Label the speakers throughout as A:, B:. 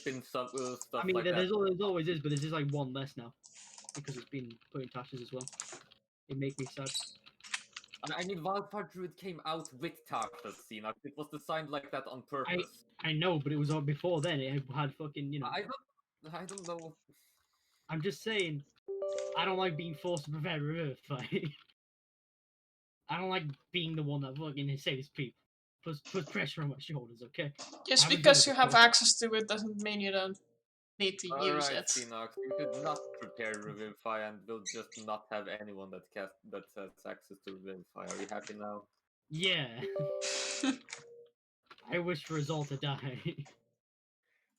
A: been some stuff
B: I mean,
A: like
B: there's
A: that.
B: always is, but there's just like one less now because it's been put in tashes as well. It makes me sad.
A: I mean, Wildfire Druid came out with Tasha's scene. It was designed like that on purpose.
B: I know, but it was on before then. It had fucking, you know.
A: I don't know.
B: I'm just saying, I don't like being forced to prepare a revivify. I don't like being the one that fucking saves people. Puts pressure on my shoulders, okay?
C: Just
B: I haven't
C: because
B: done
C: you
B: it
C: have
B: before.
C: access to it doesn't mean you don't need to use
A: Alright,
C: it.
A: Xenox, you could not prepare Revivify and we'll just not have anyone that has access to Revivify. Are you happy now?
B: Yeah. I wish for us all to die.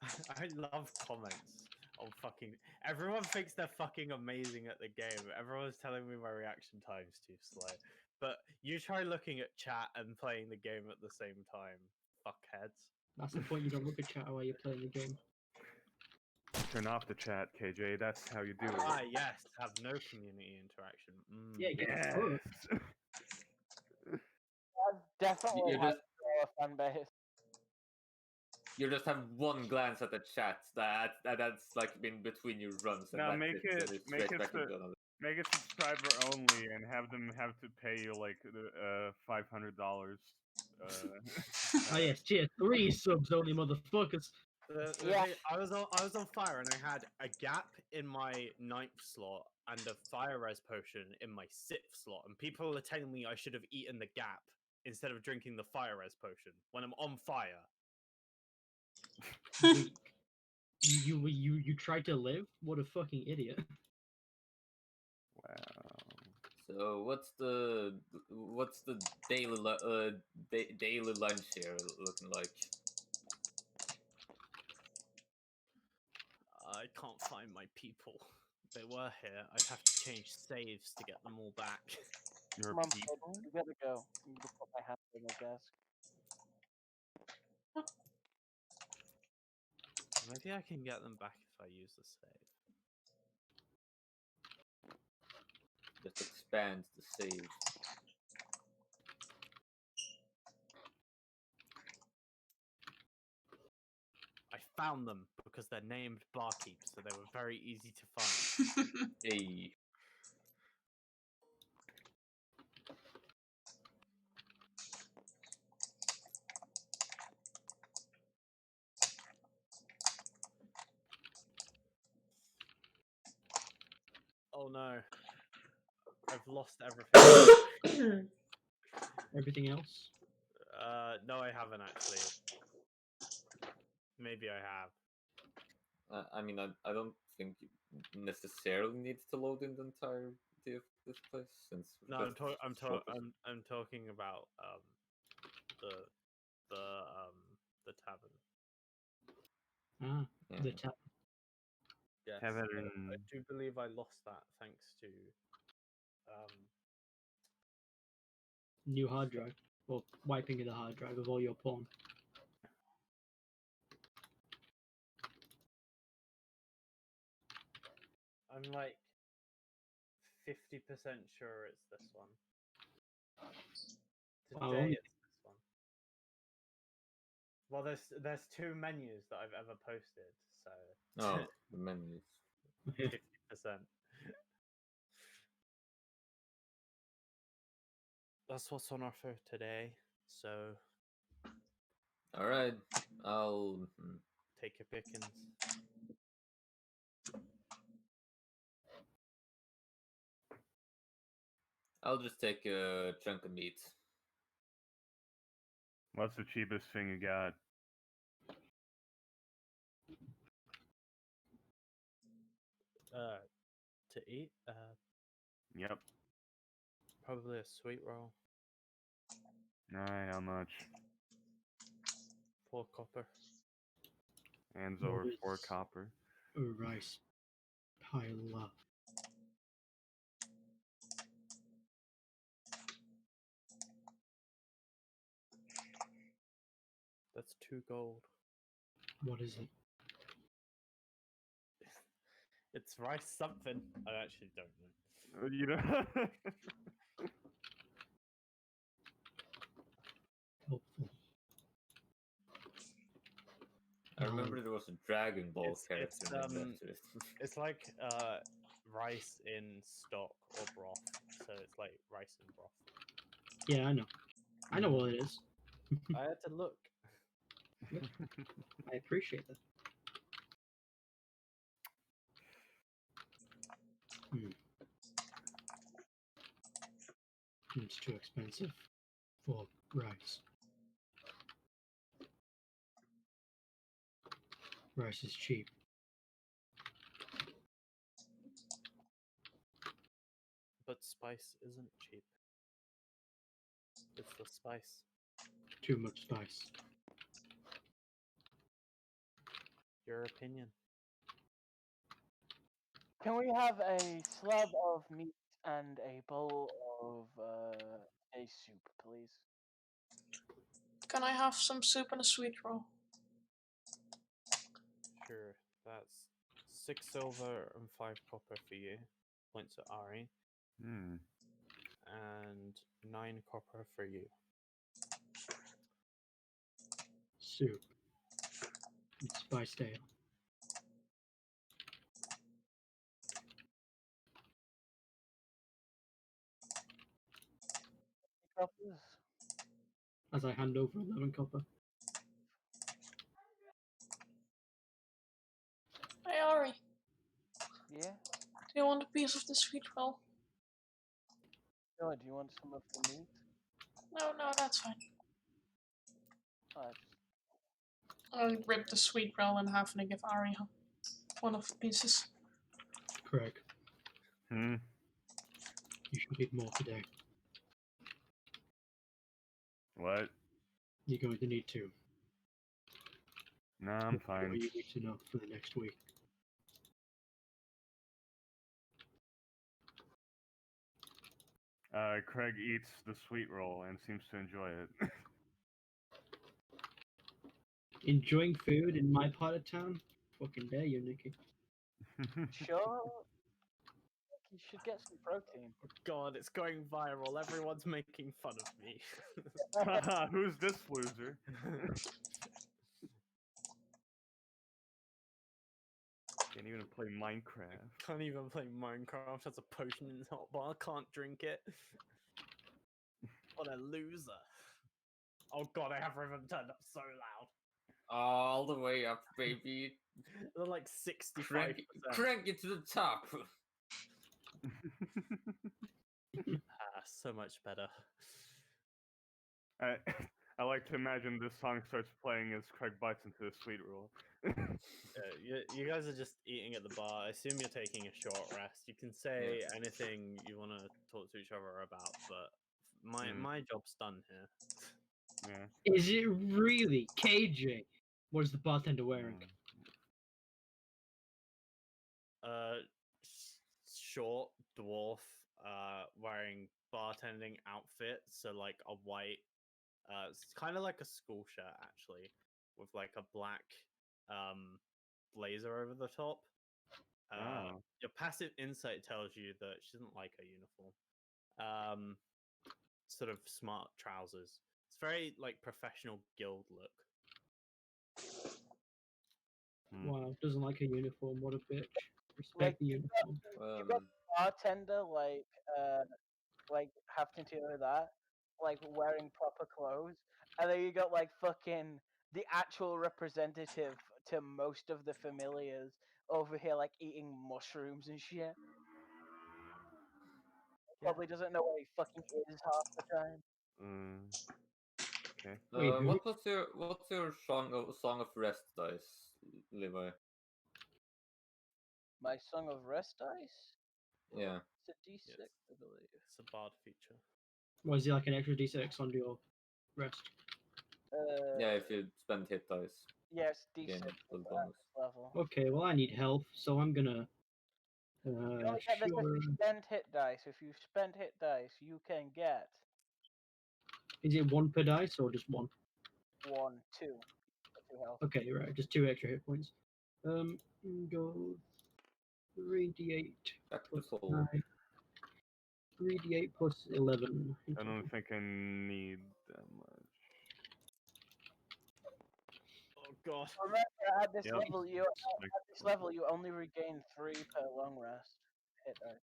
D: I love comments on fucking. Everyone thinks they're fucking amazing at the game. Everyone's telling me my reaction time's too slow. But you try looking at chat and playing the game at the same time, fuckheads.
B: That's the point. You don't look at chat while you're playing the game.
E: Turn off the chat, KJ. That's how you do it.
D: Ah, yes, have no community interaction.
B: Yeah, get
E: Yes.
B: fucked.
F: Definitely
A: You
F: has
A: just
F: a fan base.
A: you just have one glance at the chat that's like been between your runs. And
E: Now
A: that's
E: make
A: and
E: it
A: it's
E: make
A: straight
E: it
A: back into another.
E: make it subscriber only and have them have to pay you like $500.
B: Oh yes, tier 3 subs only, motherfuckers.
D: The
F: Yeah.
D: thing, I was on fire and I had a gap in my 9th slot and a fire res potion in my 6th slot, and people are telling me I should have eaten the gap instead of drinking the fire res potion when I'm on fire.
B: Weak. You tried to live? What a fucking idiot.
E: Wow.
A: So what's the daily lunch here looking like?
D: I can't find my people. They were here. I'd have to change saves to get them all back.
E: Your
F: Come on,
E: people.
F: Fred, you gotta go. I'm gonna put my hat on my desk.
D: Maybe I can get them back if I use the save.
A: Just expand the save.
D: I found them because they're named barkeep, so they were very easy to find.
A: Hey.
D: Oh no. I've lost everything.
B: Everything else?
D: No, I haven't actually. Maybe I have.
A: I mean, I don't think you necessarily need to load in the entirety of this place since.
D: No, I'm talking about the tavern.
B: Ah,
A: Yeah.
B: the tap.
D: Yes,
E: Tavern.
D: I do believe I lost that thanks to
B: New hard drive. Or wiping of the hard drive of all your porn.
D: I'm like 50% sure it's this one.
B: Wow,
D: Today
B: only-
D: it's this one. Well, there's 2 menus that I've ever posted, so
A: Oh, the menus.
D: 50%. That's what's on offer today. So
A: All right, I'll.
D: take your pickings.
A: I'll just take a chunk of meat.
E: What's the cheapest thing you got?
D: To eat,
E: Yep.
D: probably a sweet roll.
E: Alright, how much?
D: 4 copper.
E: Hands
B: What
E: over
B: is-
E: 4 copper.
B: A rice pile up.
D: That's 2 gold.
B: What is it?
D: It's rice something. I actually don't know.
E: You know?
B: Helpful.
A: I remember there was a Dragon Ball
D: It's-
A: character
D: it's,
A: named
D: um,
A: after it.
D: It's like rice in stock or broth. So it's like rice and broth.
B: Yeah, I know. I know what it is.
D: I had to look.
B: I appreciate that. It's too expensive for rice. Rice is cheap.
D: But spice isn't cheap. It's the spice.
B: Too much spice.
D: Your opinion.
F: Can we have a slab of meat and a bowl of a soup, please?
C: Can I have some soup and a sweet roll?
D: Sure. That's 6 silver and 5 copper for you. Points at Ari.
E: Hmm.
D: And 9 copper for you.
B: Soup. And spiced ale.
F: Coppers?
B: As I hand over 11 copper.
C: Hey Ari,
F: Yeah?
C: do you want a piece of the sweet roll?
F: No, do you want some of the meat?
C: No, that's fine.
F: Oh,
C: I'll rip the sweet roll in half and I give Ari one of the pieces.
B: Craig,
E: Hmm.
B: you should eat more today.
E: What?
B: You're going to need to.
E: No, I'm
B: What
E: fine.
B: you need to know for the next week.
E: Craig eats the sweet roll and seems to enjoy it.
B: Enjoying food in my part of town? Fucking dare you, Nikki.
F: sure. You should get some protein.
D: God, it's going viral. Everyone's making fun of me.
E: Haha, who's this loser? Can't even play Minecraft.
D: Can't even play Minecraft. Has a potion in his hotbar. Can't drink it. What a loser. Oh god, I have rhythm turned up so loud.
A: All the way up, baby.
D: They're like 65%.
A: Crank it to the top.
D: So much better.
E: I, I like to imagine this song starts playing as Craig bites into the sweet roll.
D: You guys are just eating at the bar. I assume you're taking a short rest. You can say anything you want to talk to each other about, but my job's done here.
E: Yeah.
B: Is it really KJ? What is the bartender wearing?
D: Short dwarf, wearing bartending outfit, so like a white, it's kind of like a school shirt actually, with like a black blazer over the top.
E: Oh.
D: Your passive insight tells you that she doesn't like her uniform. Sort of smart trousers. It's very like professional guild look.
B: Wow, doesn't like her uniform. What a bitch. Respect
F: Like,
B: the uniform.
F: You got bartender like having to do that, like wearing proper clothes, and then you got like fucking the actual representative to most of the familiars over here like eating mushrooms and shit. Probably doesn't know what he fucking is half the time.
E: Okay.
B: Wait, who?
A: What's your song of rest dice, Levi?
F: My Song of Rest dice?
A: Yeah.
F: It's a D6,
D: Yes.
F: I believe.
D: It's a bard feature.
B: Was he like an extra d6 on your rest?
A: Yeah, if you spend hit dice,
F: Yes,
A: gain
F: D6
A: full
F: at
A: bonus.
F: level.
B: Okay, well I need health, so I'm gonna.
F: You only get this if
B: Sure.
F: you spend hit dice. If you spend hit dice, you can get
B: Is it one per dice or just one?
F: 1, 2. 2 health.
B: Okay, right, just 2 extra hit points. Go 3d8
A: Back to
B: plus
A: full.
B: 9. 3d8 plus 11.
E: I don't think I need that much.
D: Oh God.
F: Remember, at this
E: Yep.
F: level, you
E: Like,
F: at this level you only regain 3 per long rest. Hit though.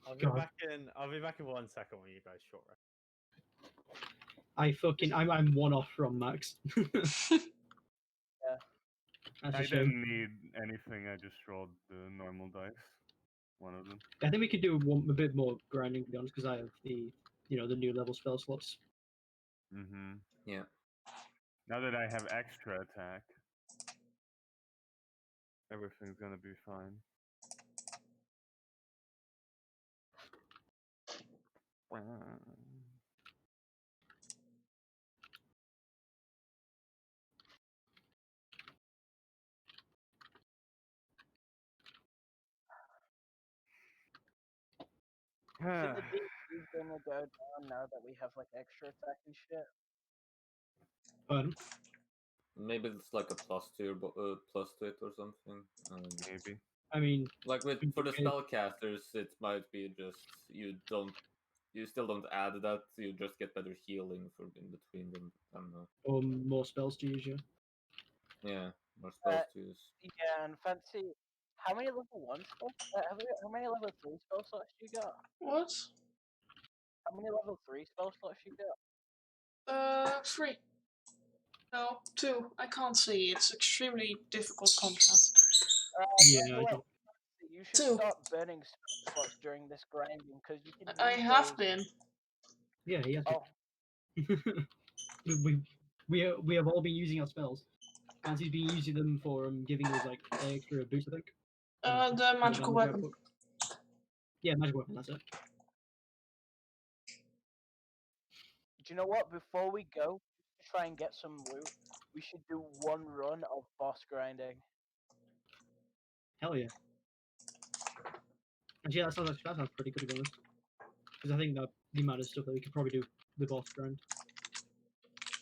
D: I'll be
B: God.
D: back in. I'll be back in 1 second when you guys short rest.
B: I'm one off from max. That's
E: I
B: a shame.
E: didn't need anything. I just rolled the normal dice. One of them.
B: I think we could do a bit more grinding to be honest, because I have the the new level spell slots.
E: Mm-hmm.
A: Yeah.
E: Now that I have extra attack, everything's gonna be fine.
F: So the DP's gonna go down now that we have like extra attack and shit.
B: Pardon?
A: Maybe it's like a plus to it or something.
E: Maybe.
B: I mean,
A: Like for the
B: Okay.
A: spellcasters, it might be just you still don't add that. You just get better healing for in between them. I don't know.
B: or more spells to use.
A: Yeah, more spells to use.
F: Yeah, and fancy. How many level 1 spells? How many level 3 spell slots you got?
C: What?
F: How many level 3 spell slots you got?
C: 3. No, 2. I can't see. It's extremely difficult combat.
B: Yeah,
F: by the
B: I
F: way,
B: don't-
F: you should
C: 2.
F: start burning spell slots during this grinding because you can.
C: I
F: use
C: have
F: those-
C: been.
B: yeah, he has to.
F: Oh,
B: we have all been using our spells. Fancy's been using them for giving us like extra boost, I think.
C: The magical
B: Damage
C: weapon.
B: output. Yeah, magic weapon. That's it.
F: do you know what? Before we go, to try and get some loot, we should do 1 run of boss grinding.
B: Hell yeah. Actually, that sounds pretty good to be honest. Because I think that the amount of stuff that we could probably do the boss grind,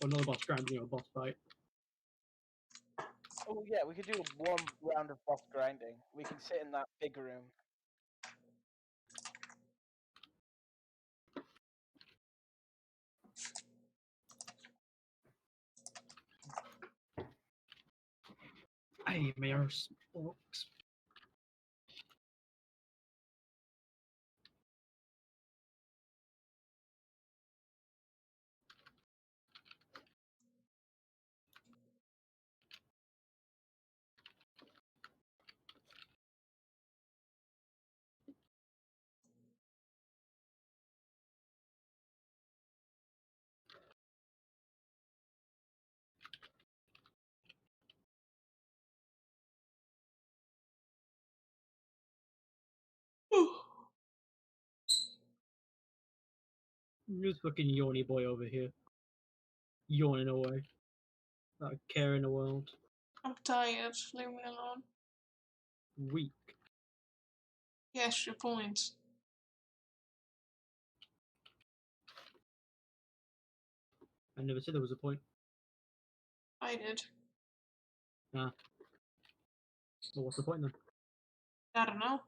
B: or not the boss grind, a boss fight.
F: Oh yeah, we could do 1 round of boss grinding. We can sit in that big room.
B: Hey, my arse box. This fucking yawny boy over here, yawning away, not a care in the world.
C: I'm tired. Leave me alone.
B: Weak.
C: Yes, your point.
B: I never said there was a point.
C: I did.
B: Well, what's the point then?
C: I don't know.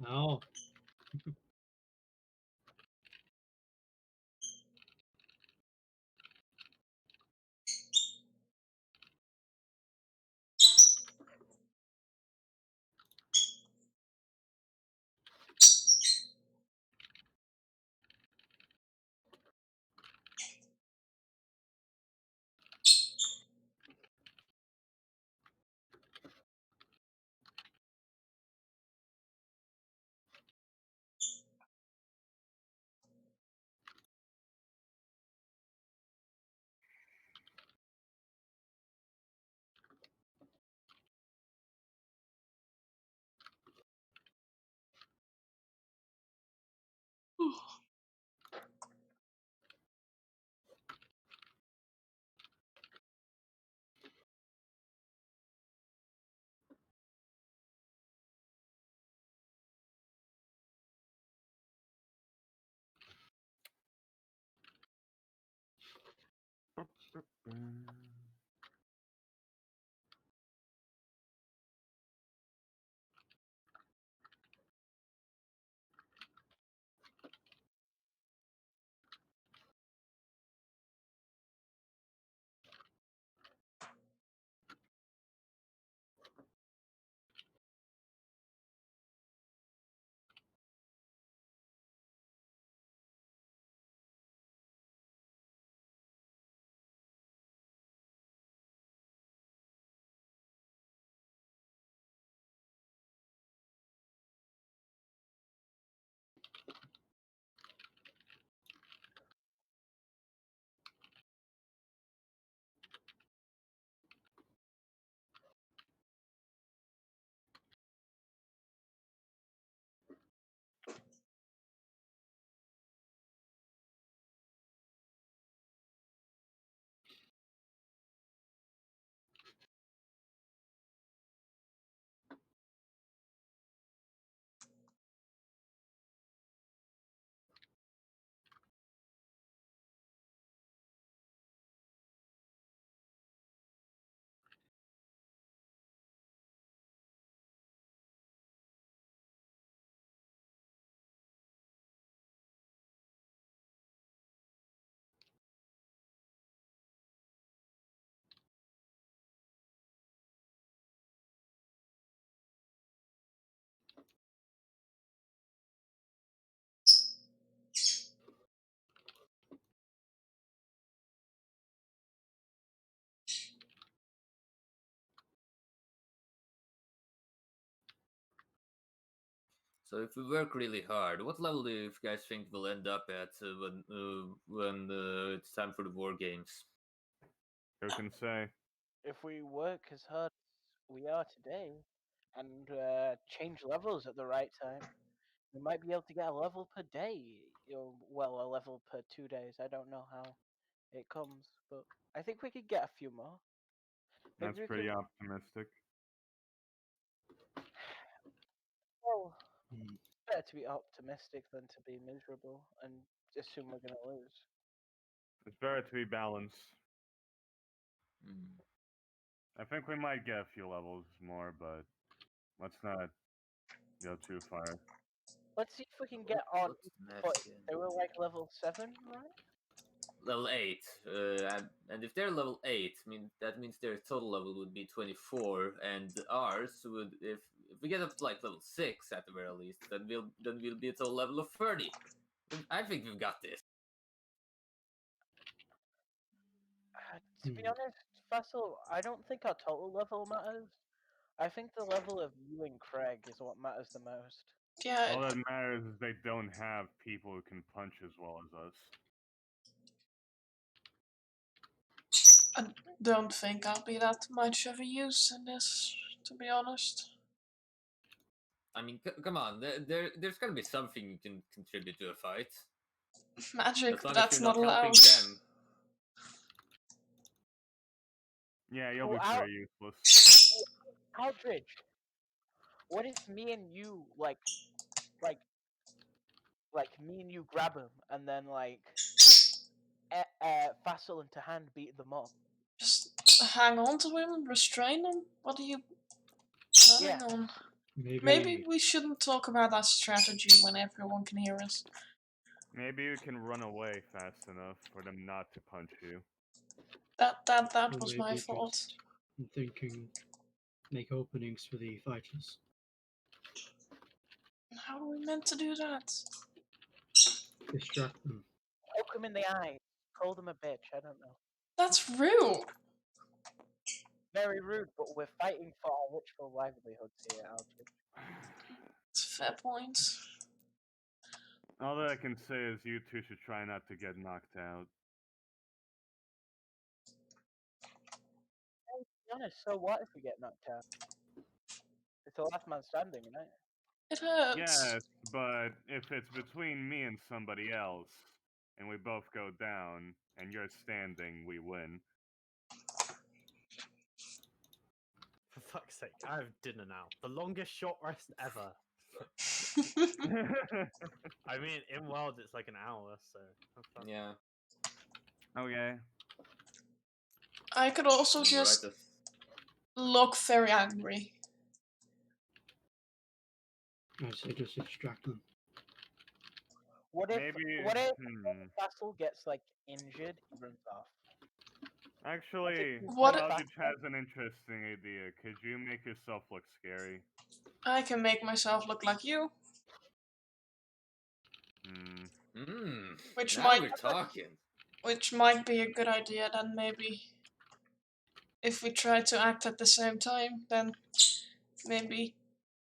B: Oh.
A: So if we work really hard, what level do you guys think we'll end up at when it's time for the war games?
E: Who can say?
F: If we work as hard as we are today and change levels at the right time, we might be able to get a level per day. Well, a level per 2 days. I don't know how it comes, but I think we could get a few more. Maybe
E: That's
F: we
E: pretty
F: could.
E: optimistic.
F: Well,
B: Hmm.
F: better to be optimistic than to be miserable and assume we're gonna lose.
E: It's better to be balanced.
A: Hmm.
E: I think we might get a few levels more, but let's not go too far.
F: Let's see if we can get on.
A: What's the match
F: But
A: again?
F: they were like level 7, right?
A: Level 8. And if they're level 8, that means their total level would be 24, and ours would, if we get up to like level 6 at the very least, then we'll be a total level of 30. I think we've got this.
F: To be
B: Hmm.
F: honest, Fassel, I don't think our total level matters. I think the level of you and Craig is what matters the most.
C: Yeah,
E: All that matters is they don't have people who can punch as well as us.
C: I don't think I'll be that much of a use in this, to be honest.
A: I mean, come on, there's gotta be something you can contribute to a fight.
C: Magic,
A: As long as
C: that's
A: you're
C: not
A: not helping
C: allowed.
A: them.
E: Yeah, you'll
F: Well,
E: be pretty useless.
F: Aldridge, what if me and you like me and you grab him and then Fassel and Tahan beat them up?
C: Just hang on to him, restrain him? What are you planning
F: Yeah.
C: on?
B: Maybe.
C: Maybe we shouldn't talk about that strategy when everyone can hear us.
E: Maybe you can run away fast enough for them not to punch you.
C: That
B: Or
C: was my
B: maybe
C: fault.
B: just, I'm thinking, make openings for the fighters.
C: How are we meant to do that?
B: Distract them.
F: Poke him in the eye. Call them a bitch. I don't know.
C: That's rude.
F: Very rude, but we're fighting for our literal livelihoods here, Aldridge.
C: It's a fair point.
E: All that I can say is you two should try not to get knocked out.
F: Hey, to be honest, so what if we get knocked out? It's the last man standing, right?
C: It hurts.
E: Yes, but if it's between me and somebody else, and we both go down, and you're standing, we win.
D: For fuck's sake, I have dinner now. The longest short rest ever. I mean, in World it's like an hour, so have fun.
A: Yeah.
E: Okay.
C: I could also
A: And
C: just
A: right
C: look very angry.
B: I say just distract them.
F: What if
E: Maybe.
F: Fassel gets like injured, he runs off?
E: Actually,
C: What-
E: Aldrich has an interesting idea. Could you make yourself look scary?
C: I can make myself look like you, which
A: now
C: might
A: we're talking.
C: be a good idea then maybe. If we try to act at the same time, then maybe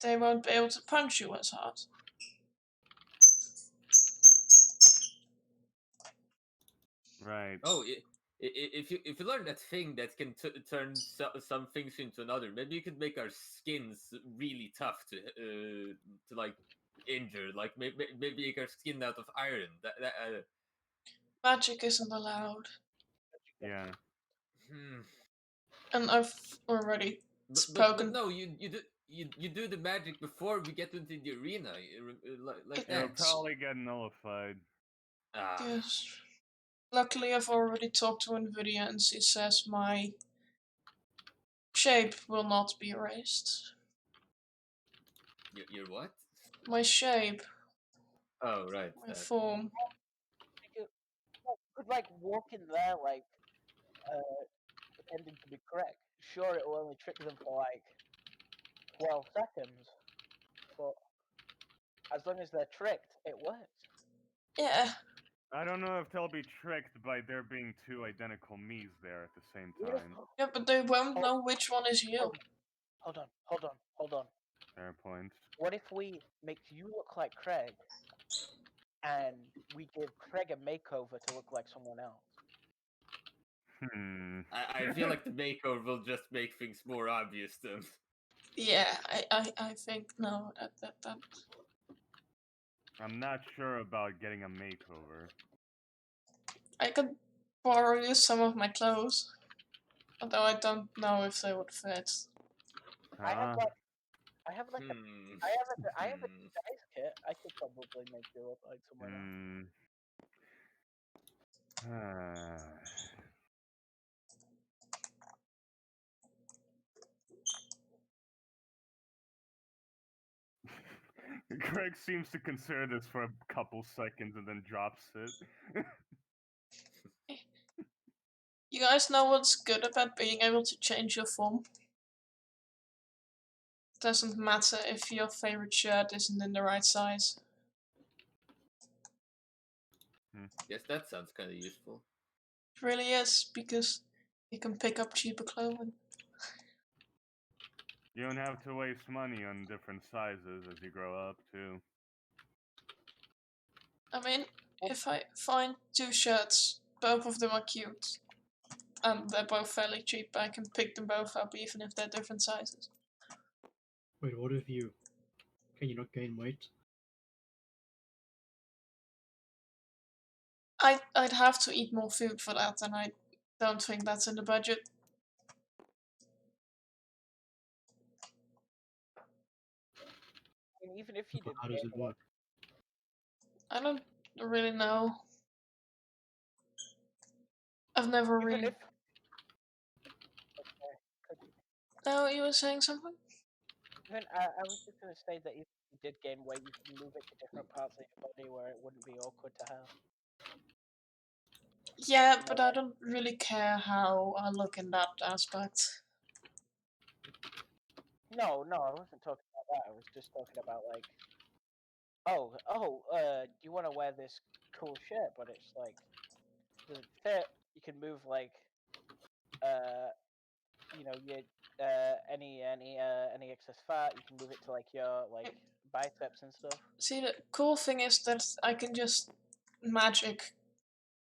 C: they won't be able to punch you as hard.
E: Right.
A: Oh, if you learn that thing that can turn some things into another, maybe you could make our skins really tough to like injure. Like maybe make our skin out of iron.
C: Magic isn't allowed.
E: Yeah.
A: Hmm.
C: And I've already
A: But
C: spoken.
A: no, you do the magic before we get into the arena, like
E: It'll
A: that.
E: probably get nullified.
A: Ah,
C: Yes. Luckily, I've already talked to Nvidia and she says my shape will not be erased.
A: your what?
C: My shape,
A: Oh, right.
C: my form.
F: You could like walk in there pretending to be correct. Sure, it will only trick them for like 12 seconds, but as long as they're tricked, it works.
C: Yeah.
E: I don't know if they'll be tricked by there being two identical me's there at the same time.
C: Yeah, but they won't know which one is you.
F: Hold on.
E: Fair point.
F: What if we make you look like Craig, and we give Craig a makeover to look like someone else?
A: I feel like the makeover will just make things more obvious then.
C: Yeah, I think no, that.
E: I'm not sure about getting a makeover.
C: I could borrow you some of my clothes, although I don't know if they would fit.
F: I have
E: Huh?
F: like I have like a
A: Hmm.
F: I have a disguise kit. I could probably make you look like someone else.
E: Greg seems to consider this for a couple seconds and then drops it.
C: You guys know what's good about being able to change your form? Doesn't matter if your favorite shirt isn't in the right size.
A: Yes, that sounds kind of useful.
C: It really is, because you can pick up cheaper clothing.
E: You don't have to waste money on different sizes as you grow up, too.
C: I mean, if I find 2 shirts, both of them are cute, and they're both fairly cheap, I can pick them both up even if they're different sizes.
B: Wait, what if you? Can you not gain weight?
C: I'd have to eat more food for that, and I don't think that's in the budget.
F: I mean, even if you
B: So
F: did,
B: how does it work?
C: I don't really know. I've never
F: even
C: really.
F: if okay, could you-
C: No, you were saying something?
F: even I was just gonna say that if you did gain weight, you could move it to different parts of your body where it wouldn't be awkward to have.
C: Yeah, but I don't really care how I look in that aspect.
F: No, I wasn't talking about that. I was just talking about like, you want to wear this cool shirt, but it's like doesn't fit. You can move like, your any excess fat. You can move it to like your like biceps and stuff.
C: See, the cool thing is that I can just magic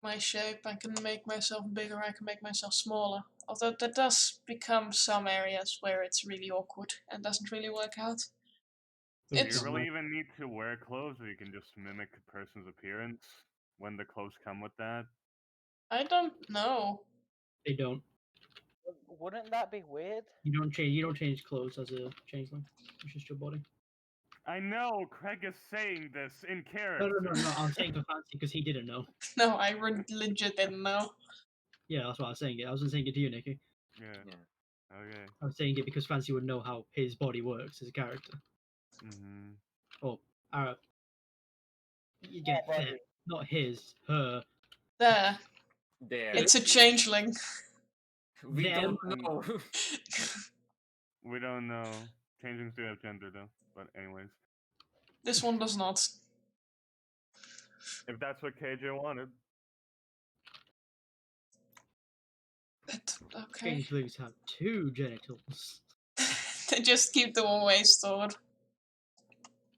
C: my shape. I can make myself bigger, I can make myself smaller. Although that does become some areas where it's really awkward and doesn't really work out.
B: But
E: Do
B: it's
E: you
C: It's
B: not
E: really
B: like
E: even need to wear clothes, or you can just mimic a person's appearance when the clothes come with that?
C: I don't know.
B: they don't.
F: Wouldn't that be weird?
B: You don't change. You don't change clothes as a changeling. It's just your body.
E: I know, Craig is saying this in
B: No,
E: character.
B: no, no, no. I'm saying for Fancy because he didn't know.
C: No, I legit didn't know.
B: Yeah, that's why I was saying it. I wasn't saying it to you, Nikki.
E: Yeah.
A: Yeah.
E: Okay.
B: I was saying it because Fancy would know how his body works as a character.
E: Mm-hmm.
B: Oh, you get
F: body.
B: that. Not his, her.
C: There.
A: There.
C: It's a changeling.
A: We
B: Them.
A: don't know.
E: We don't know. Changelings do have gender, though. But anyways,
C: This one does not.
E: if that's what KJ wanted.
C: But, okay.
B: Changelings have 2 genitals.
C: They just keep them away stored.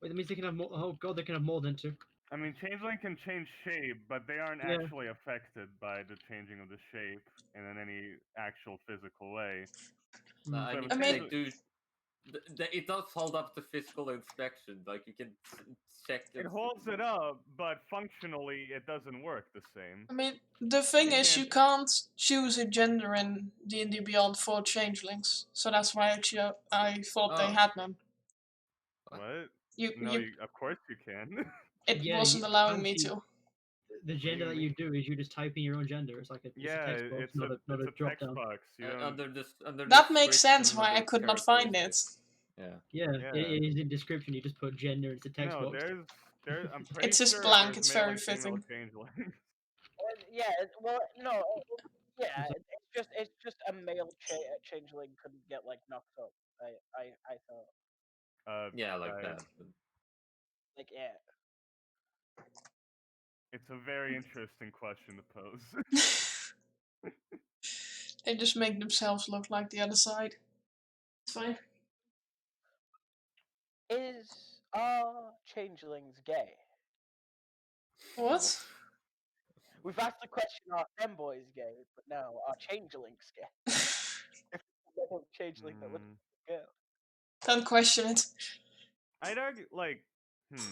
B: Wait, that means they can have more. Oh god, they can have more than 2.
E: I mean, changeling can change shape, but they aren't
B: Yeah.
E: actually affected by the changing of the shape in any actual physical way.
A: I
E: So
A: mean,
E: if a
C: I mean-
A: they
E: changeling-
A: do. It does hold up to physical inspection. Like you can check.
E: it holds it up, but functionally, it doesn't work the same.
C: I mean, the thing
E: You
C: is, you can't choose a gender in D&D Beyond for changelings, so that's why I thought they
A: Oh.
C: had none.
E: What?
C: You,
E: No,
C: you,
E: of course you can.
C: it
B: Yeah,
C: wasn't
B: you-
C: allowing me
B: Fancy-
C: to.
B: The gender
E: you
B: that you do is you just type in your own gender. It's like a, it's
E: yeah,
B: a text box,
E: it's
B: not
E: a
B: a drop
E: text
B: down.
E: box. You don't.
A: Under
C: That makes sense
A: description,
C: why I
A: under
C: could not find it.
A: characteristics. Yeah.
B: Yeah,
E: Yeah.
B: it is in description. You just put gender. It's a text
E: No,
B: box.
E: there's. I'm pretty
C: It's just
E: sure
C: blank,
E: there's
C: it's
E: male
C: very
E: and female
C: fitting.
E: changelings.
F: Yeah, well, no, yeah,
B: So-
F: it's just a male changeling couldn't get like knocked up. I thought
A: Yeah, like
E: I-
A: that.
F: like yeah.
E: It's a very interesting question to pose.
C: They just make themselves look like the other side. It's fine.
F: Are changelings gay?
C: What?
F: We've asked the question: are femboys gay? But no, are changelings gay? Changeling that looks
E: Mm,
F: like a girl.
C: Don't question it.
E: I'd argue, like, it's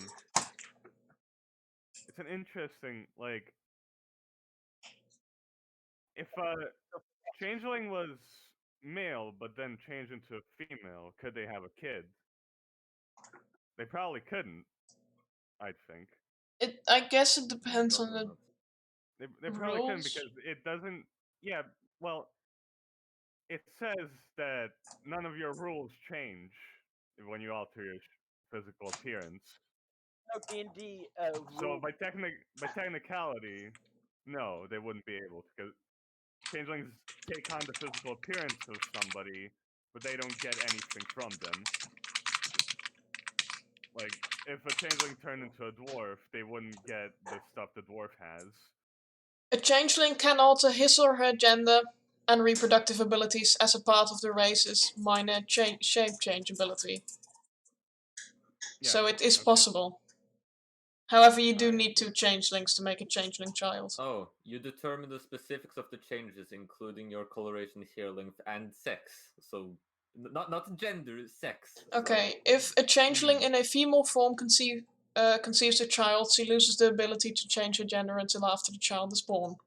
E: an interesting, like, if a changeling was male but then changed into a female, could they have a kid? They probably couldn't, I think.
C: I guess it
A: No,
C: depends on
A: probably
C: the
A: not.
E: They probably couldn't
C: rules.
E: because it doesn't. Yeah, well, it says that none of your rules change when you alter your physical appearance.
F: No D&D
E: So
F: rule.
E: by technicality, no, they wouldn't be able to because changelings take on the physical appearance of somebody, but they don't get anything from them. Like if a changeling turned into a dwarf, they wouldn't get the stuff the dwarf has.
C: A changeling can alter his or her gender and reproductive abilities as a part of the race's minor shape change ability.
E: Yeah.
C: So it is
E: Okay.
C: possible. However, you do
A: Alright.
C: need 2 changelings to make a changeling child.
A: Oh, you determine the specifics of the changes, including your coloration, hair length, and sex. So, not gender, sex.
C: Okay, if a changeling in a female form conceives a child, she loses the ability to change her gender until after the child is born.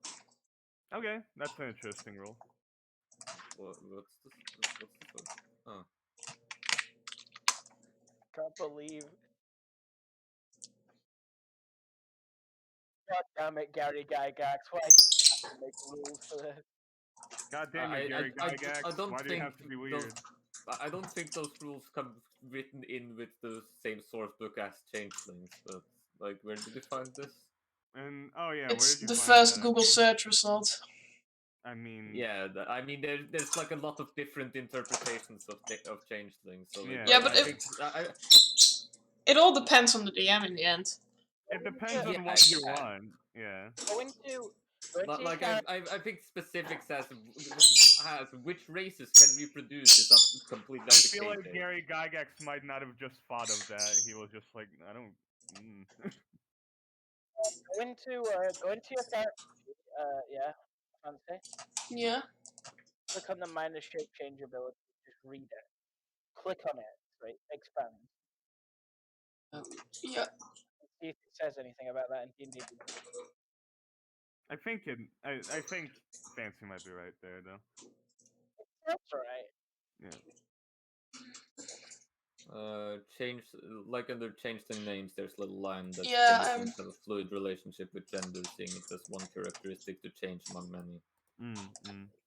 E: Okay, that's an interesting rule.
A: What's this? What's this one? Oh,
F: Can't believe. God damn it, Gary Gygax. Why do you have to make rules for this?
E: God damn it, Gary Gygax.
A: I don't
E: Why do you
A: think
E: have to be
A: those.
E: weird?
A: I don't think those rules come written in with the same source book as changelings. But like, where did you find this?
E: And oh yeah, where
C: It's
E: did you
C: the
E: find
C: first
E: that?
C: Google
E: Actually?
C: search result.
E: I mean,
A: Yeah, I mean, there's like a lot of different interpretations of changelings. So
E: yeah,
C: Yeah,
A: like,
C: but
A: I think
C: it all depends on the DM in the end.
E: it depends
A: yeah,
E: on what you want. Yeah.
F: Go into your
A: like
F: character.
A: I think specifics as which races can reproduce is completely
E: I
A: up to
E: feel like
A: KJ.
E: Gary Gygax might not have just thought of that. He was just like, I don't.
F: Go into your character. Yeah, fancy.
C: Yeah.
F: Click on the minor shape change ability. Just read it. Click on it. Right, expand.
C: Yeah.
F: See if it says anything about that in D&D.
E: I think it. I think Fancy might be right there though.
F: That's right.
E: Yeah.
A: Change like under changeling names, there's a little line that
C: Yeah,
A: changelings have a fluid relationship with gender, seeing it as one characteristic to change among many.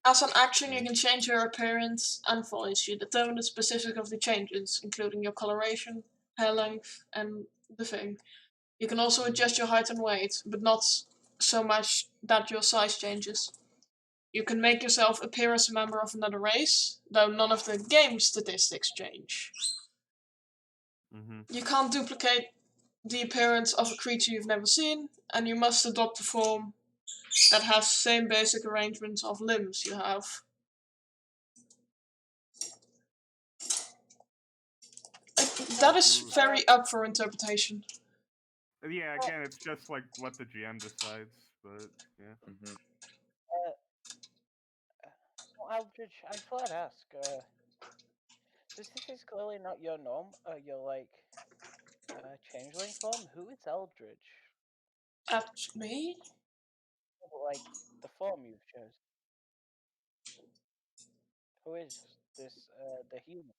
C: As an action, you can change your appearance and voice. You determine the specific of the changes, including your coloration, hair length, and the thing. You can also adjust your height and weight, but not so much that your size changes. You can make yourself appear as a member of another race, though none of the game statistics change. You can't duplicate the appearance of a creature you've never seen, and you must adopt a form that has the same basic arrangements of limbs you have. That is very up for interpretation.
E: Yeah. Again, it's just like what the GM decides, but yeah.
A: Mm-hmm.
F: Aldridge, I thought I'd ask. Since this is clearly not your norm, your like changeling form, who is Eldridge?
C: At me?
F: Like the form you've chosen. Who is this? The human.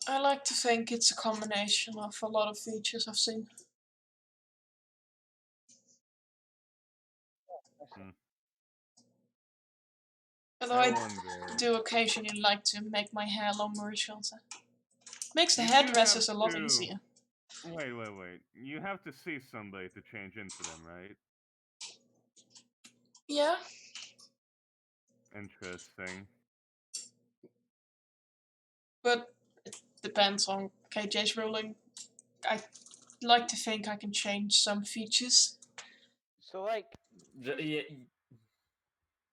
C: I like to think it's a combination of a lot of features I've seen. Although
E: I
C: I
E: wonder.
C: do occasionally like to make my hair longer or shorter. Makes the
E: You do
C: hairdressers
E: have
C: a lot
E: to.
C: easier.
E: Wait. You have to see somebody to change into them, right?
C: Yeah,
E: Interesting.
C: but it depends on KJ's ruling. I like to think I can change some features.
F: So like,
A: Yeah,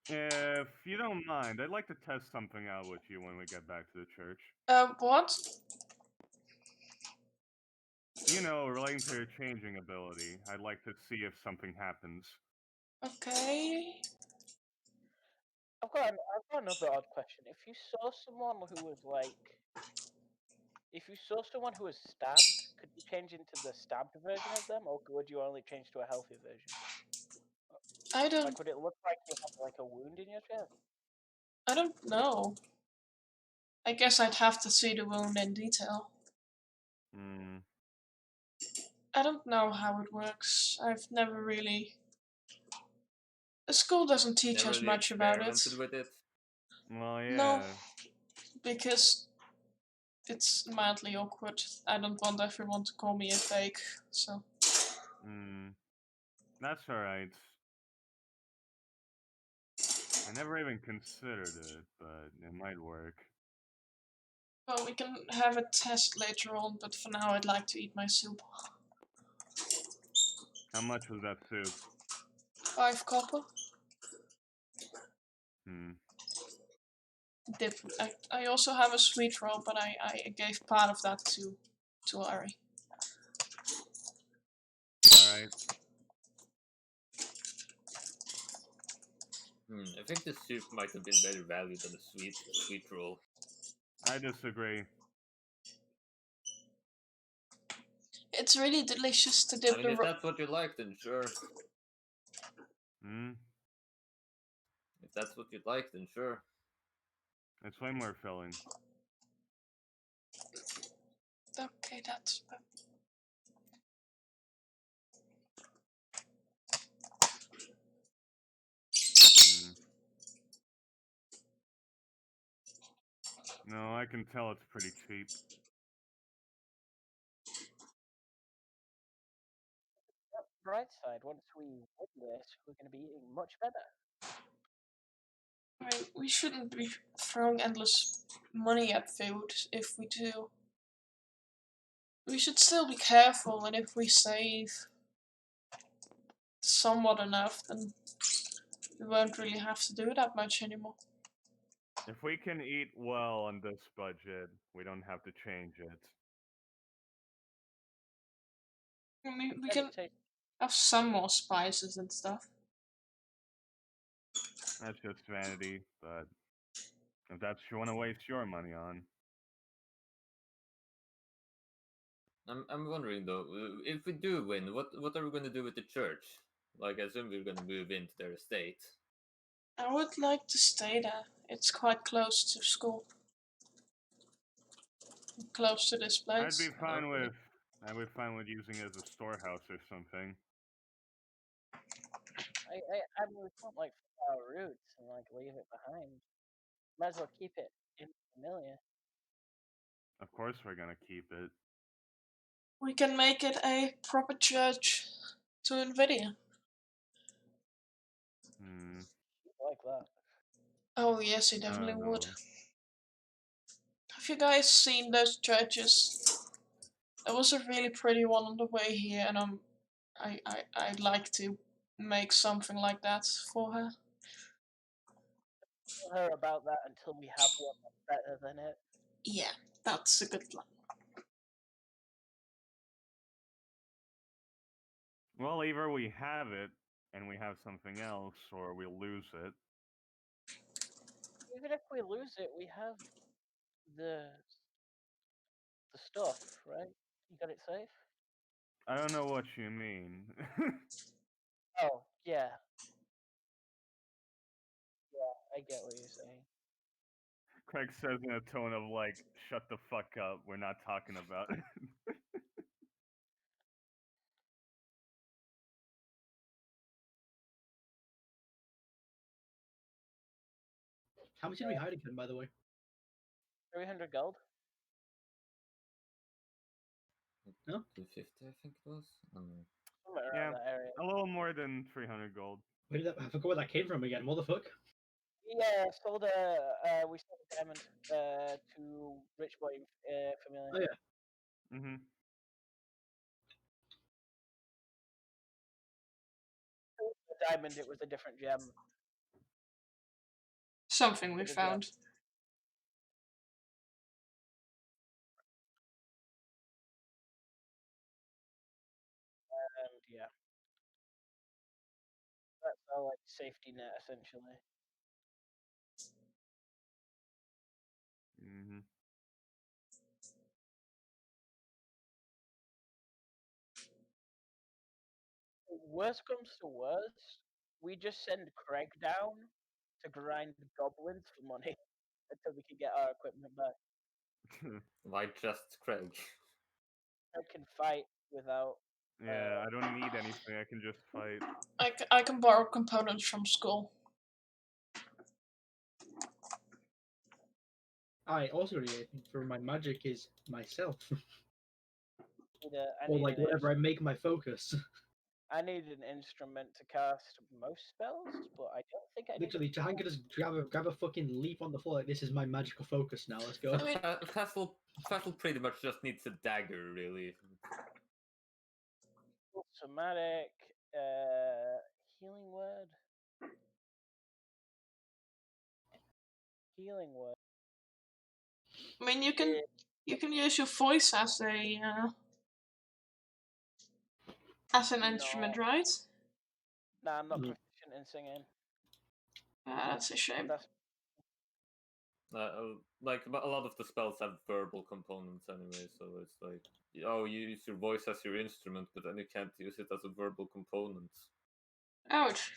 E: If you don't mind, I'd like to test something out with you when we get back to the church.
C: What?
E: You know, relating to your changing ability, I'd like to see if something happens.
C: Okay.
F: I've got another odd question. If you saw someone who was like, if you saw someone who was stabbed, could you change into the stabbed version of them, or would you only change to a healthy version?
C: I don't
F: Like, would it look like you have like a wound in your chest?
C: I don't know. I guess I'd have to see the wound in detail.
E: Hmm.
C: I don't know how it works. I've never really. The school doesn't teach
A: Never
C: us
A: really
C: much about it.
A: experimented with it.
E: Well,
C: No,
E: yeah.
C: because it's mildly awkward. I don't want everyone to call me a fake, so.
E: Hmm. That's alright. I never even considered it, but it might work.
C: Well, we can have a test later on, but for now I'd like to eat my soup.
E: How much was that soup?
C: 5 copper.
E: Hmm.
C: I also have a sweet roll, but I gave part of that to Ari.
E: Alright.
A: I think the soup might have been better value than the sweet roll.
E: I disagree.
C: It's really delicious to
A: I
C: dip
A: mean,
C: the
A: if that's what you like, then sure.
E: Hmm?
A: If that's what you'd like, then sure.
E: It's way more filling.
C: Okay, that's.
E: Hmm. No, I can tell it's pretty cheap.
F: Bright side, once we win this, we're going to be eating much better.
C: I mean, we shouldn't be throwing endless money at food if we do. We should still be careful, and if we save somewhat enough, then we won't really have to do that much anymore.
E: If we can eat well on this budget, we don't have to change it.
C: I mean, we
F: And
C: can
F: it tastes
C: have some more spices and stuff.
E: That's just vanity, but if that's what you want to waste your money on.
A: I'm wondering though, if we do win, what are we going to do with the church? Like, I assume we're going to move into their estate.
C: I would like to stay there. It's quite close to school. Close to this
E: I'd be
C: place.
E: fine
A: Okay.
E: with I would fine with using it as a storehouse or something.
F: I mean, we can't like follow our roots and like leave it behind. Might as well keep it in familiar.
E: Of course we're gonna keep it.
C: We can make it a proper church to Nvidia.
E: Hmm.
F: Like that.
C: Oh yes, he
E: I
C: definitely
E: don't
C: would.
E: know.
C: Have you guys seen those churches? There was a really pretty one on the way here, and I'd like to make something like that for her.
F: Tell her about that until we have one that's better than it.
C: Yeah, that's a good plan.
E: Well, either we have it and we have something else, or we'll lose it.
F: Even if we lose it, we have the the stuff, right? You got it safe?
E: I don't know what you mean.
F: Oh, yeah. Yeah, I get what you're saying.
E: Craig says in a tone of like, "Shut the fuck up. We're not talking about it."
B: How much did we hide again, by the way?
F: 300 gold?
B: No?
A: 250, I think it was.
F: Somewhere around
E: Yeah,
F: that area.
E: a little more than 300 gold.
B: Where did that? I forgot where that came from again. What the fuck?
F: Yeah, we sold a diamond to Rich Boy Familiar.
B: Oh yeah.
E: Mm-hmm.
F: A diamond, it was a different gem.
C: Something we
F: But the gem.
C: found.
F: Yeah. That's our like safety net essentially.
E: Hmm.
F: Worst comes to worst, we just send Craig down to grind goblins for money until we can get our equipment back.
A: Why just Craig?
F: I can fight without.
E: Yeah, I don't need anything. I can just fight.
C: I can borrow components from school.
B: I also need anything for my magic is myself.
F: I
B: Or
F: need
B: like
F: an
B: whatever I make my focus.
F: I need an instrument to cast most spells, but I don't think I need.
B: Literally, Jahan could just grab a fucking leaf on the floor like this is my magical focus now. Let's go.
A: Fassel pretty much just needs a dagger, really.
F: Somatic, healing word. Healing word.
C: I mean, you can use your voice as an instrument,
F: No.
C: right?
F: Nah, I'm not
B: No.
F: proficient in singing.
C: That's a shame.
F: That's
A: Like a lot of the spells have verbal components anyway, so it's like, oh, you use your voice as your instrument, but then you can't use it as a verbal component.
C: Ouch.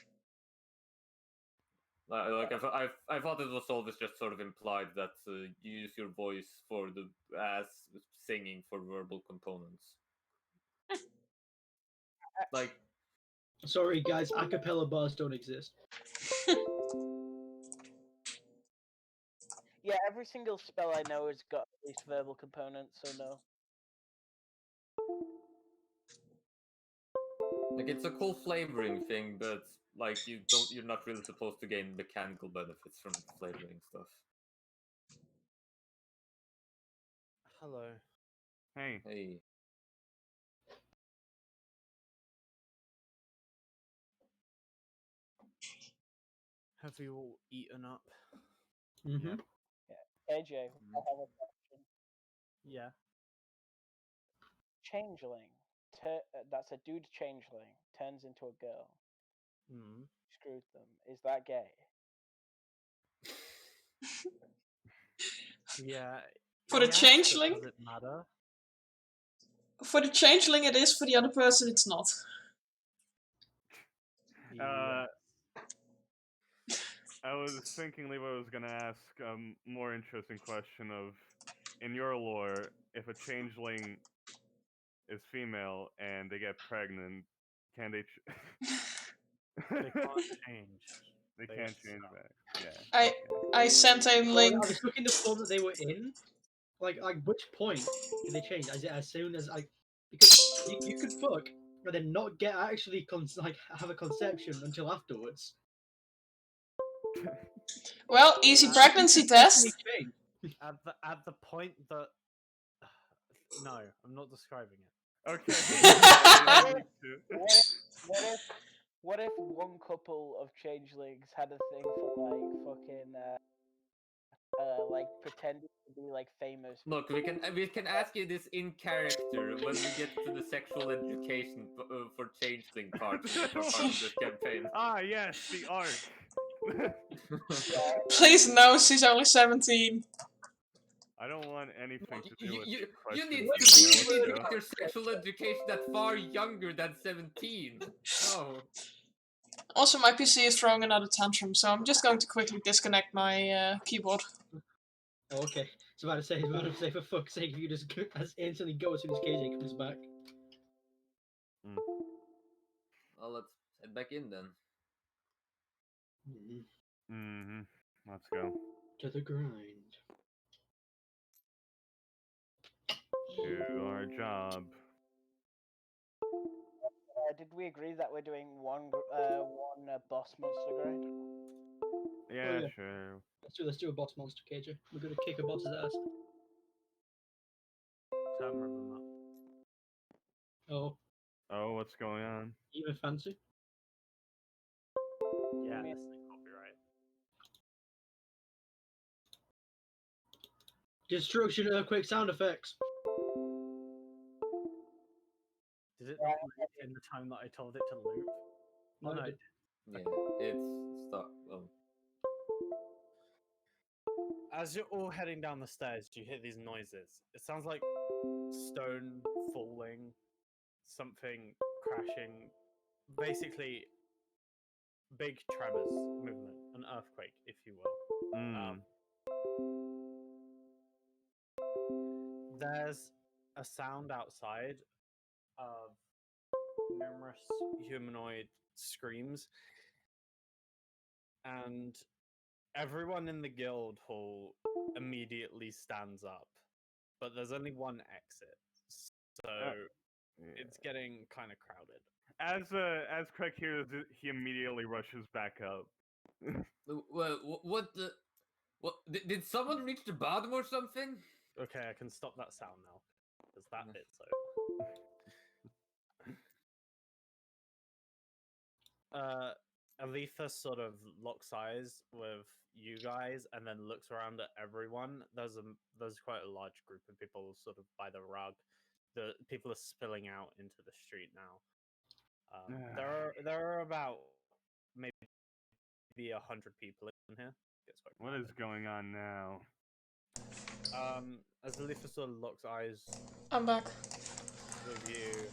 A: I thought it was always just sort of implied that you use your voice for the as singing for verbal components. Like,
B: Sorry guys, acapella bars don't exist.
F: yeah. Every single spell I know has got at least verbal components, so no.
A: it's a cool flavoring thing, but like you're not really supposed to gain mechanical benefits from flavoring stuff.
D: Hello.
E: Hey,
A: Hey,
D: Have you all eaten up?
B: Mm-hmm.
E: yep.
F: AJ, I have a question.
D: Yeah.
F: Changeling. That's a dude changeling. Turns into a girl.
D: Mm.
F: Screwed them. Is that gay?
D: Yeah.
C: For the
D: yes, but
C: changeling?
D: does it matter?
C: For the changeling it is, for the other person it's not.
E: Uh,
D: Yes.
E: I was thinking Levi was gonna ask a more interesting question of, in your lore, if a changeling is female and they get pregnant, can they?
D: They can't change.
E: They
D: They
E: can't
D: get
E: change
D: stuck.
E: back. Yeah.
C: I
E: Okay.
C: I sent a
B: Well,
C: link.
B: I was looking the form that they were in. Like which point did they change? Is it as soon as I? Because you could fuck and then not get actually have a conception until afterwards.
C: Well, easy
D: Uh,
C: pregnancy
B: You could definitely
C: test.
B: change.
D: At the point that no, I'm not describing it.
E: Okay.
F: What
E: You
F: if,
E: need to.
F: what if what if one couple of changelings had a thing for like fucking like pretending to be like famous?
A: look, we can ask you this in character when we get to the sexual education for changeling part of this campaign.
E: Ah, yes, the arc.
C: Please no, she's only 17.
E: I don't want anything to do
A: You,
E: with
A: you, you
E: questions
A: need
E: you
A: to
E: don't
A: you
E: know
A: need
E: what
A: to
E: to
A: get your sexual education that far younger than 17. No.
C: Also, my PC is throwing another tantrum, so I'm just going to quickly disconnect my keyboard.
B: Oh, okay. About to say, for fuck's sake, if you just instantly go as soon as KJ comes back.
A: Well, let's head back in then.
E: Mm-hmm. Let's go.
B: To the grind.
E: To our job.
F: Did we agree that we're doing one boss monster grind?
E: Yeah,
B: yeah.
E: sure.
B: Let's do a boss monster, KJ. We're gonna kick a boss's ass.
D: Can't remember.
B: Oh,
E: Oh, what's going on?
B: even fancy.
D: Yeah,
F: I mean,
D: this is copyright.
B: Destruction earthquake sound effects.
D: Did it not loop in the time that I told it to loop?
B: No,
D: Oh, no.
B: it-
A: Yeah, it's stuck. Well,
D: As you're all heading down the stairs, you hear these noises. It sounds like stone falling, something crashing. Basically, big tremors, movement, an earthquake, if you will.
E: Mm.
D: There's a sound outside of numerous humanoid screams, and everyone in the guild hall immediately stands up. But there's only one exit, so it's getting kind of crowded.
E: As Craig hears it, he immediately rushes back up.
A: what the? What did someone reach the bottom or something?
D: Okay, I can stop that sound now because that bit's over. Aletha sort of locks eyes with you guys and then looks around at everyone. There's quite a large group of people sort of by the rug. The people are spilling out into the street now. There are about maybe 100 people in here. Gets quite
E: What is
D: crowded.
E: going on now?
D: As Aletha sort of locks eyes
C: I'm back.
D: with you,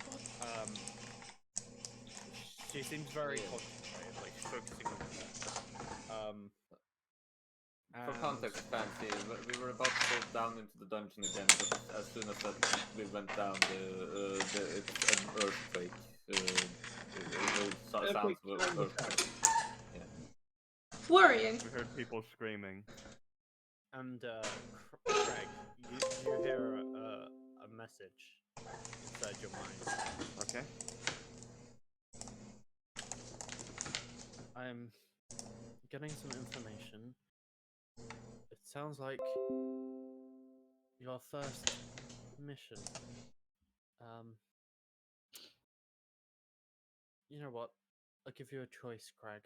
D: she seems very concentrated, like she's focusing on it.
A: For context, Fancy, we were about to go down into the dungeon again, but as soon as we went down, it's an earthquake. Sounds of earthquake. Yeah.
C: Worrying.
E: We heard people screaming.
D: And Craig, you hear a message inside your mind.
E: Okay.
D: I'm getting some information. It sounds like your first mission. You know what? I'll give you a choice, Craig.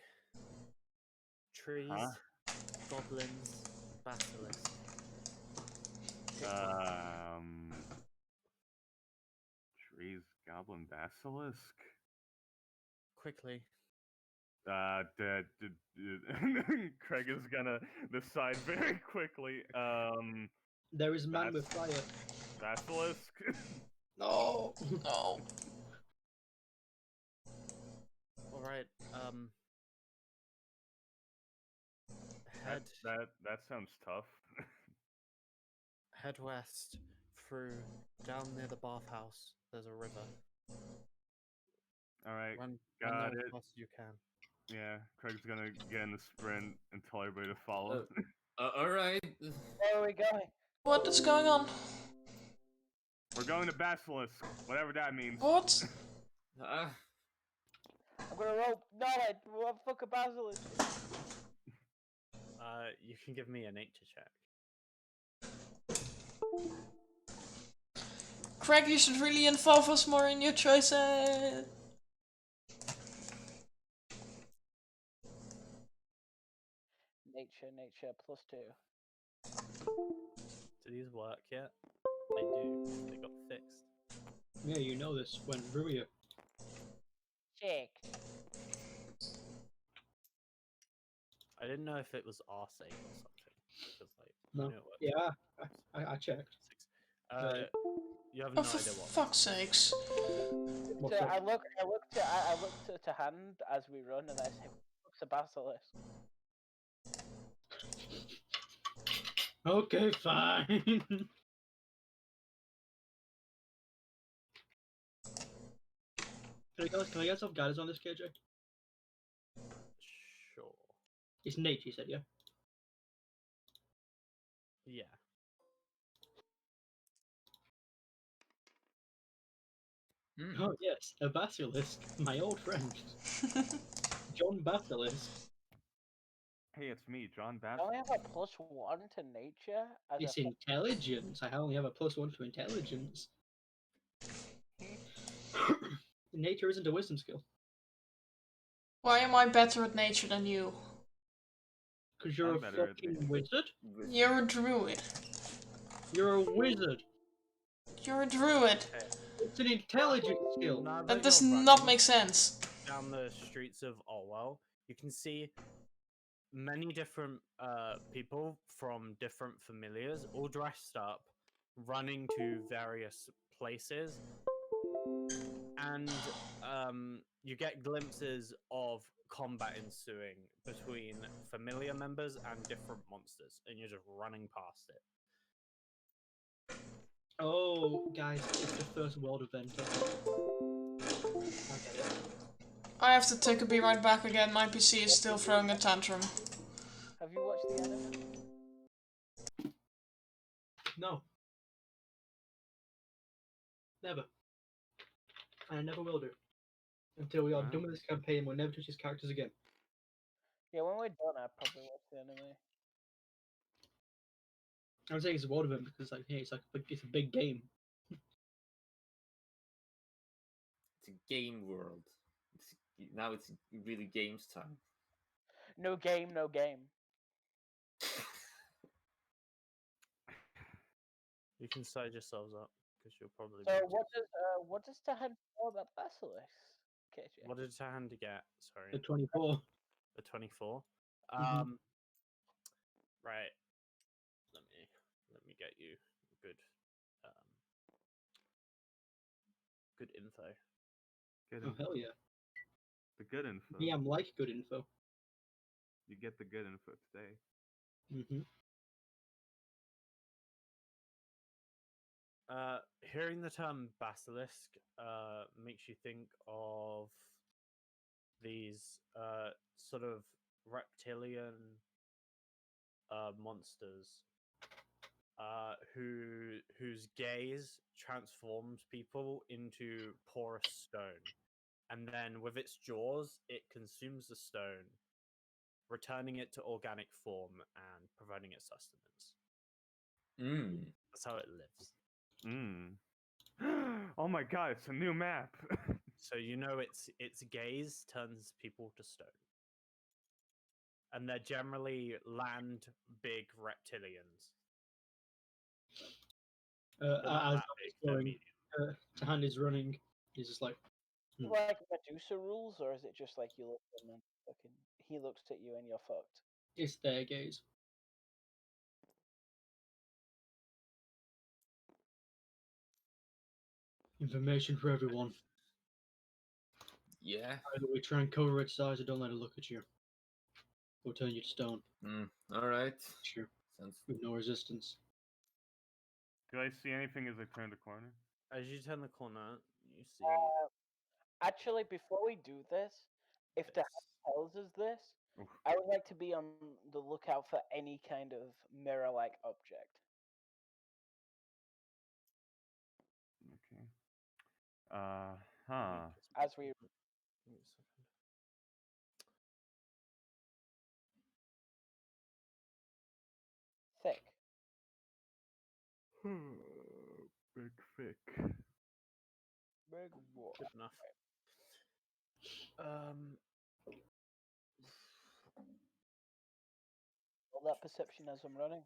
D: Trees, goblins, basilisk. Pick one.
E: Trees, goblin, basilisk.
D: Quickly.
E: Craig is gonna decide very quickly.
B: There is a man with fire.
E: Basilisk.
C: No. No.
D: All right. Head
E: That sounds tough.
D: head west through down near the bathhouse. There's a river.
E: All right,
D: Run
E: got
D: there
E: it.
D: as fast as you can.
E: Yeah, Craig's gonna get in the sprint and tell everybody to follow.
A: Alright.
F: Where are we going?
C: What is going on?
E: We're going to Basilisk, whatever that means.
C: What?
F: I'm gonna roll knowledge. What fuck a basilisk?
D: You can give me a nature check.
C: Craig, you should really involve us more in your choices.
F: Nature, +2.
D: Do these work yet? They do. They got fixed.
B: Yeah, you know this when Ruia.
F: Check.
D: I didn't know if it was our sake or something. Because, like,
B: No.
D: I knew it worked.
B: Yeah, I checked.
D: Six.
B: Right.
D: You have
C: Oh,
D: no
C: for
D: idea what.
C: fuck's sakes.
B: What's
F: So
B: up?
F: I look to hand as we run, and I say, "What's a basilisk?"
B: Okay, fine. Can I get some guidance on this, KJ?
D: Sure.
B: It's Nate, you said, yeah?
D: Yeah.
B: Oh, yes, a basilisk. My old friend. John Basilisk.
E: Hey, it's me, John
F: I
E: Basilisk.
F: only have a +1 to nature. As
B: It's
F: a
B: intelligence. I only have a +1 to intelligence. Nature isn't a wisdom skill.
C: Why am I better at nature than you?
B: Because you're
E: I'm
B: a
E: better at
B: fucking
E: nature.
B: wizard?
C: You're a druid.
B: You're a wizard.
C: You're a druid.
B: It's an intelligence skill.
D: Now
C: That
D: that
C: does
D: you're
C: not
D: running
C: make sense.
D: down the streets of Orwell, you can see many different people from different familiars, all dressed up, running to various places, and you get glimpses of combat ensuing between familiar members and different monsters, and you're just running past it.
B: Oh, guys, it's the first world event. Okay.
C: I have to be right back again. My PC is still throwing a tantrum.
F: Have you watched the anime?
B: No. Never. And I never will do. Until we are done with this campaign, we'll never touch his characters again.
F: Yeah, when we're done, I'll probably watch the anime.
B: I'm saying it's a world event because, like, hey, it's a big game.
A: It's a game world. Now it's really games time.
F: No game, no game.
D: You can size yourselves up because you'll probably.
F: So
D: be able to-
F: what does Tahan know about Basilisk? KJ?
D: What did Tahan get? Sorry,
B: The 24.
D: the 24.
B: Mhm.
D: Right. Let me get you good good info.
E: Good
B: Oh,
E: info.
B: hell yeah.
E: The good info.
B: Me, I'm like good info.
E: You get the good info today.
B: Mm-hmm.
D: Hearing the term basilisk makes you think of these sort of reptilian monsters whose gaze transforms people into porous stone, and then with its jaws, it consumes the stone, returning it to organic form and providing it sustenance.
A: Mm.
D: That's how it lives.
E: Oh my god, it's a new map.
D: So you know its gaze turns people to stone. And they're generally land big reptilians. But not
B: As
D: that
B: I'm
D: big,
B: just
D: they're
B: going,
D: medium.
B: Tahan is running. He's just like,
F: Like Medusa rules, or is it just like you look at him and fucking he looks at you and you're fucked?
B: it's their gaze. Information for everyone.
A: Yeah.
B: Either we try and cover its eyes or don't let it look at you. Or turn you to stone.
A: All right.
B: Sure.
A: Sounds.
B: With no resistance.
E: Do I see anything as I turn the corner?
D: As you turn the corner, you see
F: Actually, before we do this, if the
D: this.
F: tells us this,
E: Oof.
F: I would like to be on the lookout for any kind of mirror-like object.
E: Okay. Huh.
F: As we
D: Give me a second.
F: thick.
E: Big thick.
F: Big boy.
D: Good enough.
F: All that perception as I'm running.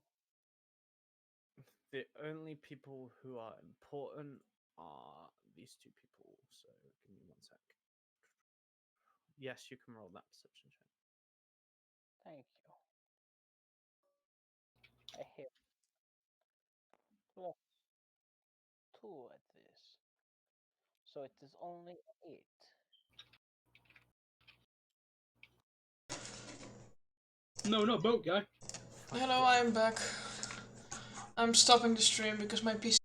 D: The only people who are important are these two people. So give me 1 sec. Yes, you can roll that perception check.
F: Thank you. I hit plus 2 at this. So it is only 8.
B: No, boat guy.
C: Hello, I am back. I'm stopping the stream because my PC